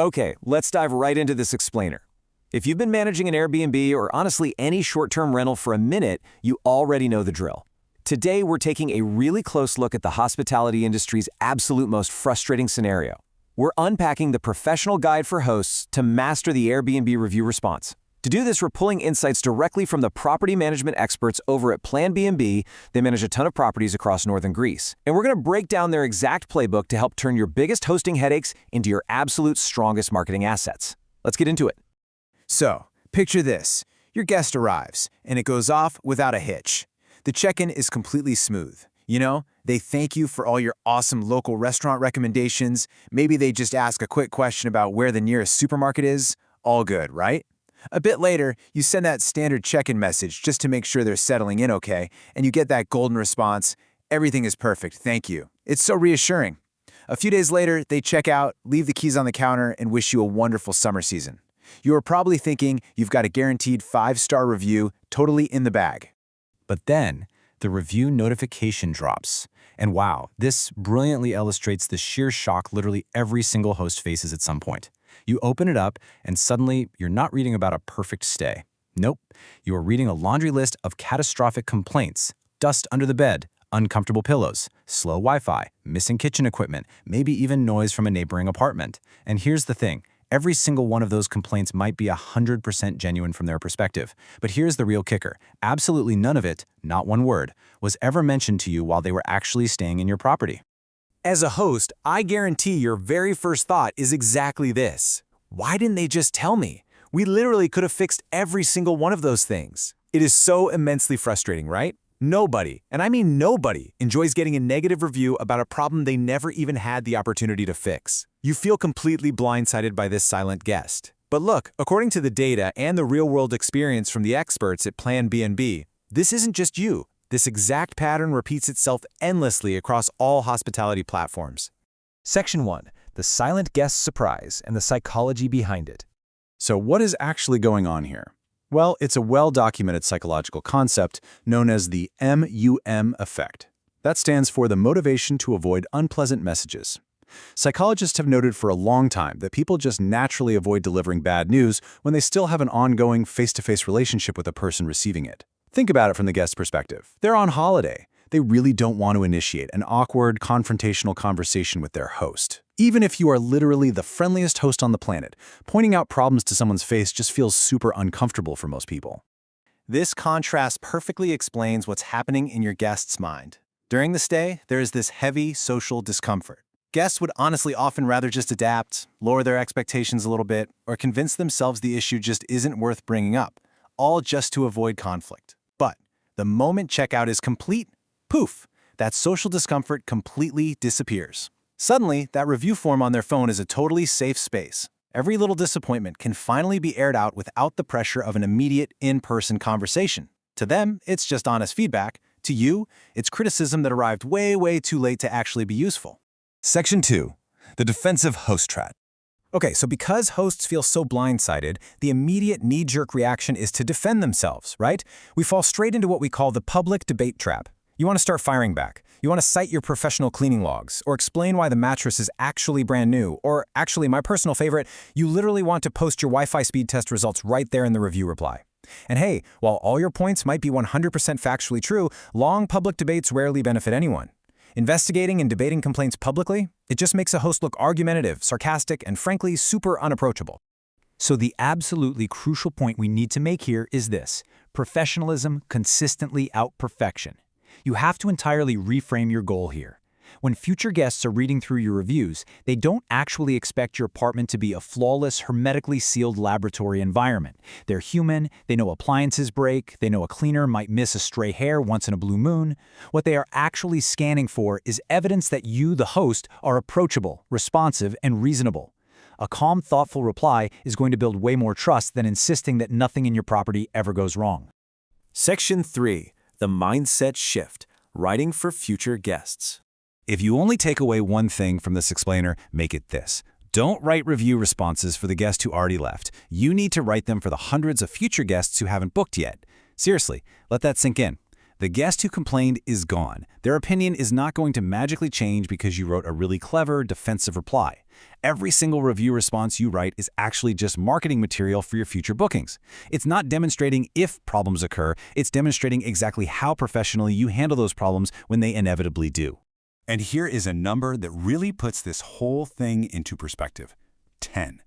Okay, let's dive right into this explainer. If you've been managing an Airbnb or honestly any short-term rental for a minute, you already know the drill. Today, we're taking a really close look at the hospitality industry's absolute most frustrating scenario. We're unpacking the professional guide for hosts to master the Airbnb review response. To do this, we're pulling insights directly from the property management experts over at Planbnb. They manage a ton of properties across northern Greece. And we're going to break down their exact playbook to help turn your biggest hosting headaches into your absolute strongest marketing assets. Let's get into it. So, picture this. Your guest arrives, and it goes off without a hitch. The check-in is completely smooth. They thank you for all your awesome local restaurant recommendations. Maybe they just ask a quick question about where the nearest supermarket is. All good, right? A bit later, you send that standard check-in message just to make sure they're settling in okay, and you get that golden response, "Everything is perfect, thank you." It's so reassuring. A few days later, they check out, leave the keys on the counter, and wish you a wonderful summer season. You are probably thinking you've got a guaranteed 5-star review totally in the bag. But then, the review notification drops. And wow, this brilliantly illustrates the sheer shock literally every single host faces at some point. You open it up, and suddenly, you're not reading about a perfect stay. Nope, you are reading a laundry list of catastrophic complaints. Dust under the bed, uncomfortable pillows, slow Wi-Fi, missing kitchen equipment, maybe even noise from a neighboring apartment. And here's the thing. Every single one of those complaints might be 100% genuine from their perspective. But here's the real kicker. Absolutely none of it, not one word, was ever mentioned to you while they were actually staying in your property. As a host, I guarantee your very first thought is exactly this. Why didn't they just tell me? We literally could have fixed every single one of those things. It is so immensely frustrating, right? Nobody, and I mean nobody, enjoys getting a negative review about a problem they never even had the opportunity to fix. You feel completely blindsided by this silent guest. But look, according to the data and the real-world experience from the experts at Planbnb, this isn't just you. This exact pattern repeats itself endlessly across all hospitality platforms. Section 1. The silent guest surprise and the psychology behind it. So what is actually going on here? Well, it's a well-documented psychological concept known as the MUM effect. That stands for the motivation to avoid unpleasant messages. Psychologists have noted for a long time that people just naturally avoid delivering bad news when they still have an ongoing face-to-face relationship with the person receiving it. Think about it from the guest's perspective. They're on holiday. They really don't want to initiate an awkward, confrontational conversation with their host. Even if you are literally the friendliest host on the planet, pointing out problems to someone's face just feels super uncomfortable for most people. This contrast perfectly explains what's happening in your guest's mind. During the stay, there is this heavy social discomfort. Guests would honestly often rather just adapt, lower their expectations a little bit, or convince themselves the issue just isn't worth bringing up, all just to avoid conflict. But the moment checkout is complete, poof, that social discomfort completely disappears. Suddenly, that review form on their phone is a totally safe space. Every little disappointment can finally be aired out without the pressure of an immediate in-person conversation. To them, it's just honest feedback. To you, it's criticism that arrived way, way too late to actually be useful. Section 2. The defensive host trap. Okay, so because hosts feel so blindsided, the immediate knee-jerk reaction is to defend themselves, right? We fall straight into what we call the public debate trap. You want to start firing back. You want to cite your professional cleaning logs, or explain why the mattress is actually brand new, or actually, my personal favorite, you literally want to post your Wi-Fi speed test results right there in the review reply. And hey, while all your points might be 100% factually true, long public debates rarely benefit anyone. Investigating and debating complaints publicly, it just makes a host look argumentative, sarcastic, and frankly, super unapproachable. So the absolutely crucial point we need to make here is this: professionalism consistently out perfection. You have to entirely reframe your goal here. When future guests are reading through your reviews, they don't actually expect your apartment to be a flawless, hermetically sealed laboratory environment. They're human, they know appliances break, they know a cleaner might miss a stray hair once in a blue moon. What they are actually scanning for is evidence that you, the host, are approachable, responsive, and reasonable. A calm, thoughtful reply is going to build way more trust than insisting that nothing in your property ever goes wrong. Section 3. The mindset shift. Writing for future guests. If you only take away one thing from this explainer, make it this. Don't write review responses for the guest who already left. You need to write them for the hundreds of future guests who haven't booked yet. Seriously, let that sink in. The guest who complained is gone. Their opinion is not going to magically change because you wrote a really clever, defensive reply. Every single review response you write is actually just marketing material for your future bookings. It's not demonstrating if problems occur, it's demonstrating exactly how professionally you handle those problems when they inevitably do. And here is a number that really puts this whole thing into perspective: 10.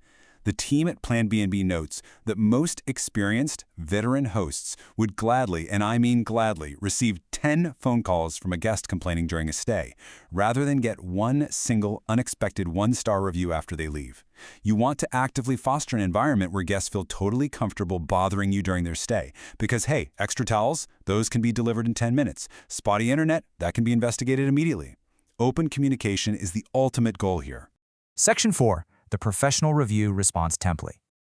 The team at Planbnb notes that most experienced, veteran hosts would gladly, and I mean gladly, receive 10 phone calls from a guest complaining during a stay, rather than get one single unexpected one-star review after they leave. You want to actively foster an environment where guests feel totally comfortable bothering you during their stay. Because hey, extra towels, those can be delivered in 10 minutes. Spotty internet, that can be investigated immediately. Open communication is the ultimate goal here. Section 4. The professional review response template.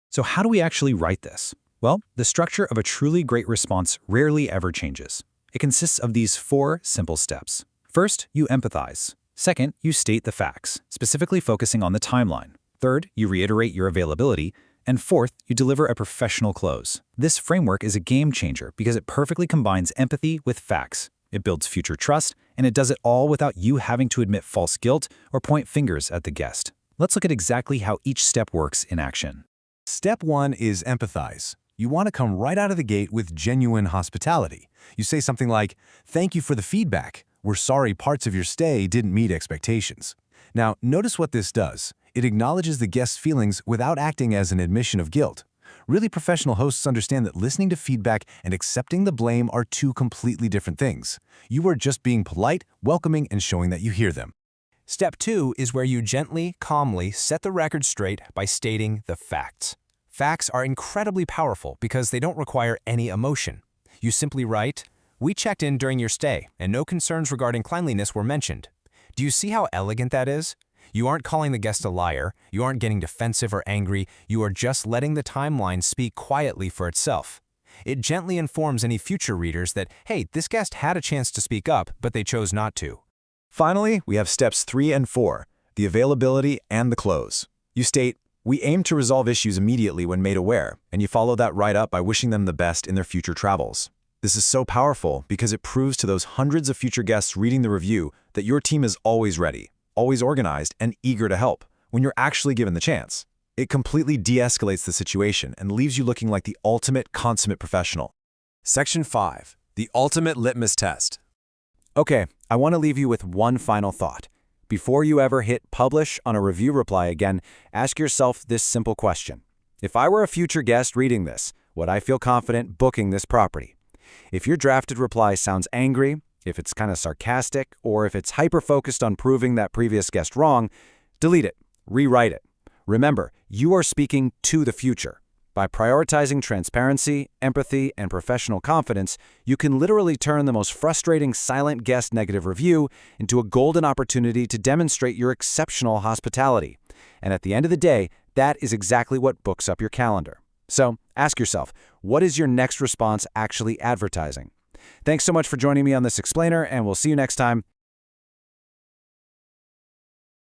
So how do we actually write this? Well, the structure of a truly great response rarely ever changes. It consists of these 4 simple steps. First, you empathize. Second, you state the facts, specifically focusing on the timeline. Third, you reiterate your availability. And fourth, you deliver a professional close. This framework is a game changer because it perfectly combines empathy with facts. It builds future trust, and it does it all without you having to admit false guilt or point fingers at the guest. Let's look at exactly how each step works in action. Step 1 is empathize. You want to come right out of the gate with genuine hospitality. You say something like, "Thank you for the feedback. We're sorry parts of your stay didn't meet expectations." Now, notice what this does. It acknowledges the guest's feelings without acting as an admission of guilt. Really professional hosts understand that listening to feedback and accepting the blame are 2 completely different things. You are just being polite, welcoming, and showing that you hear them. Step 2 is where you gently, calmly set the record straight by stating the facts. Facts are incredibly powerful because they don't require any emotion. You simply write, "We checked in during your stay, and no concerns regarding cleanliness were mentioned." Do you see how elegant that is? You aren't calling the guest a liar, you aren't getting defensive or angry, you are just letting the timeline speak quietly for itself. It gently informs any future readers that, hey, this guest had a chance to speak up, but they chose not to. Finally, we have steps 3 and 4, the availability and the close. You state, "We aim to resolve issues immediately when made aware," and you follow that right up by wishing them the best in their future travels. This is so powerful because it proves to those hundreds of future guests reading the review that your team is always ready, always organized, and eager to help when you're actually given the chance. It completely de-escalates the situation and leaves you looking like the ultimate consummate professional. Section 5. The ultimate litmus test. Okay, I want to leave you with one final thought. Before you ever hit publish on a review reply again, ask yourself this simple question. If I were a future guest reading this, would I feel confident booking this property? If your drafted reply sounds angry, if it's kind of sarcastic, or if it's hyper-focused on proving that previous guest wrong, delete it, rewrite it. Remember, you are speaking to the future. By prioritizing transparency, empathy, and professional confidence, you can literally turn the most frustrating silent guest negative review into a golden opportunity to demonstrate your exceptional hospitality. And at the end of the day, that is exactly what books up your calendar. So ask yourself, what is your next response actually advertising? Thanks so much for joining me on this explainer, and we'll see you next time.